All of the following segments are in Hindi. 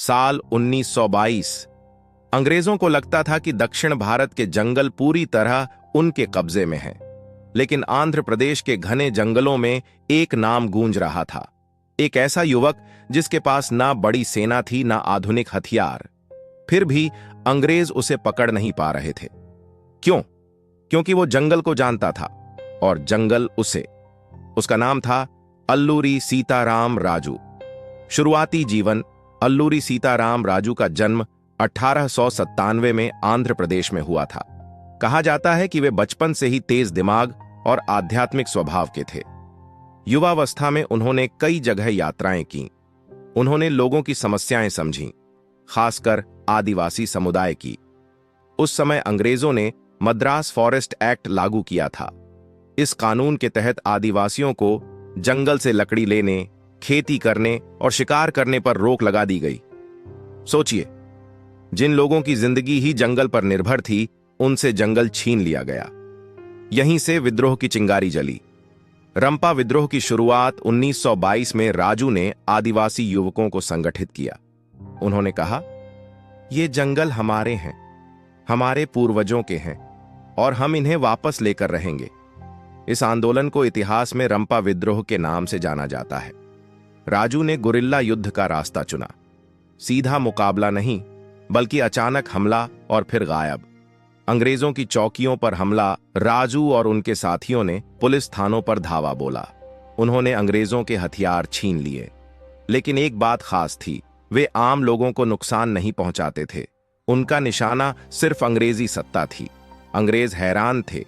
साल 1922। अंग्रेजों को लगता था कि दक्षिण भारत के जंगल पूरी तरह उनके कब्जे में हैं, लेकिन आंध्र प्रदेश के घने जंगलों में एक नाम गूंज रहा था। एक ऐसा युवक जिसके पास ना बड़ी सेना थी ना आधुनिक हथियार, फिर भी अंग्रेज उसे पकड़ नहीं पा रहे थे। क्यों? क्योंकि वो जंगल को जानता था और जंगल उसे। उसका नाम था अल्लूरी सीताराम राजू। शुरुआती जीवन। अल्लूरी सीताराम राजू का जन्म 1897 में आंध्र प्रदेश में हुआ था। कहा जाता है कि वे बचपन से ही तेज दिमाग और आध्यात्मिक स्वभाव के थे। युवावस्था में उन्होंने कई जगह यात्राएं की। उन्होंने लोगों की समस्याएं समझीं, खासकर आदिवासी समुदाय की। उस समय अंग्रेजों ने मद्रास फॉरेस्ट एक्ट लागू किया था। इस कानून के तहत आदिवासियों को जंगल से लकड़ी लेने, खेती करने और शिकार करने पर रोक लगा दी गई। सोचिए, जिन लोगों की जिंदगी ही जंगल पर निर्भर थी, उनसे जंगल छीन लिया गया। यहीं से विद्रोह की चिंगारी जली। रंपा विद्रोह की शुरुआत 1922 में राजू ने आदिवासी युवकों को संगठित किया। उन्होंने कहा, ये जंगल हमारे हैं, हमारे पूर्वजों के हैं और हम इन्हें वापस लेकर रहेंगे। इस आंदोलन को इतिहास में रंपा विद्रोह के नाम से जाना जाता है। राजू ने गुरिल्ला युद्ध का रास्ता चुना। सीधा मुकाबला नहीं, बल्कि अचानक हमला और फिर गायब। अंग्रेजों की चौकियों पर हमला। राजू और उनके साथियों ने पुलिस थानों पर धावा बोला। उन्होंने अंग्रेजों के हथियार छीन लिए। लेकिन एक बात खास थी, वे आम लोगों को नुकसान नहीं पहुंचाते थे। उनका निशाना सिर्फ अंग्रेजी सत्ता थी। अंग्रेज हैरान थे,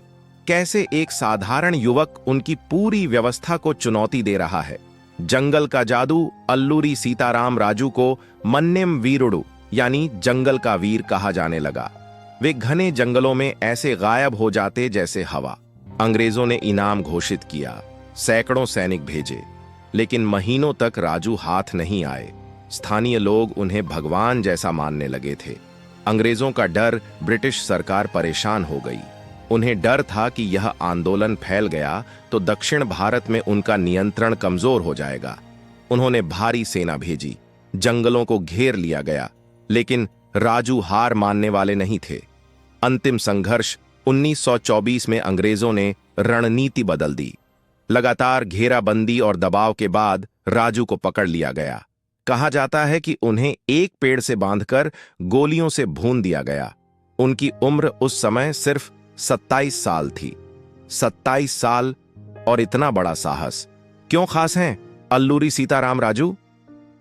कैसे एक साधारण युवक उनकी पूरी व्यवस्था को चुनौती दे रहा है। जंगल का जादू। अल्लूरी सीताराम राजू को मन्नेम वीरुडु यानी जंगल का वीर कहा जाने लगा। वे घने जंगलों में ऐसे गायब हो जाते जैसे हवा। अंग्रेजों ने इनाम घोषित किया, सैकड़ों सैनिक भेजे, लेकिन महीनों तक राजू हाथ नहीं आए। स्थानीय लोग उन्हें भगवान जैसा मानने लगे थे। अंग्रेजों का डर, ब्रिटिश सरकार परेशान हो गई। उन्हें डर था कि यह आंदोलन फैल गया तो दक्षिण भारत में उनका नियंत्रण कमजोर हो जाएगा। उन्होंने भारी सेना भेजी। जंगलों को घेर लिया गया, लेकिन राजू हार मानने वाले नहीं थे। अंतिम संघर्ष 1924 में अंग्रेजों ने रणनीति बदल दी। लगातार घेराबंदी और दबाव के बाद राजू को पकड़ लिया गया। कहा जाता है कि उन्हें एक पेड़ से बांधकर गोलियों से भून दिया गया। उनकी उम्र उस समय सिर्फ 27 साल थी। 27 साल और इतना बड़ा साहस। क्यों खास हैं अल्लूरी सीताराम राजू?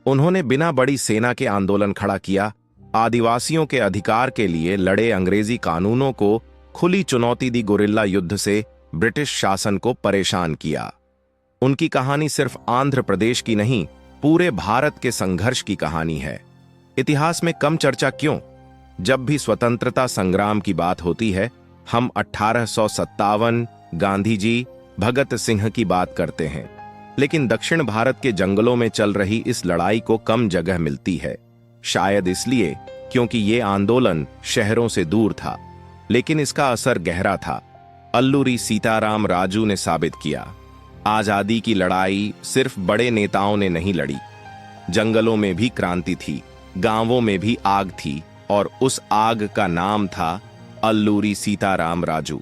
उन्होंने बिना बड़ी सेना के आंदोलन खड़ा किया, आदिवासियों के अधिकार के लिए लड़े, अंग्रेजी कानूनों को खुली चुनौती दी, गुरिल्ला युद्ध से ब्रिटिश शासन को परेशान किया। उनकी कहानी सिर्फ आंध्र प्रदेश की नहीं, पूरे भारत के संघर्ष की कहानी है। इतिहास में कम चर्चा क्यों? जब भी स्वतंत्रता संग्राम की बात होती है, हम 1857, गांधी जी, भगत सिंह की बात करते हैं, लेकिन दक्षिण भारत के जंगलों में चल रही इस लड़ाई को कम जगह मिलती है। शायद इसलिए क्योंकि ये आंदोलन शहरों से दूर था, लेकिन इसका असर गहरा था। अल्लूरी सीताराम राजू ने साबित किया, आजादी की लड़ाई सिर्फ बड़े नेताओं ने नहीं लड़ी। जंगलों में भी क्रांति थी, गांवों में भी आग थी, और उस आग का नाम था अल्लूरी सीताराम राजू।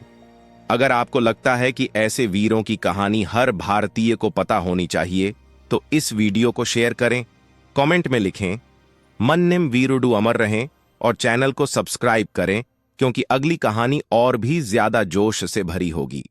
अगर आपको लगता है कि ऐसे वीरों की कहानी हर भारतीय को पता होनी चाहिए, तो इस वीडियो को शेयर करें, कमेंट में लिखें, मन्नेम वीरुडु अमर रहें, और चैनल को सब्सक्राइब करें, क्योंकि अगली कहानी और भी ज्यादा जोश से भरी होगी।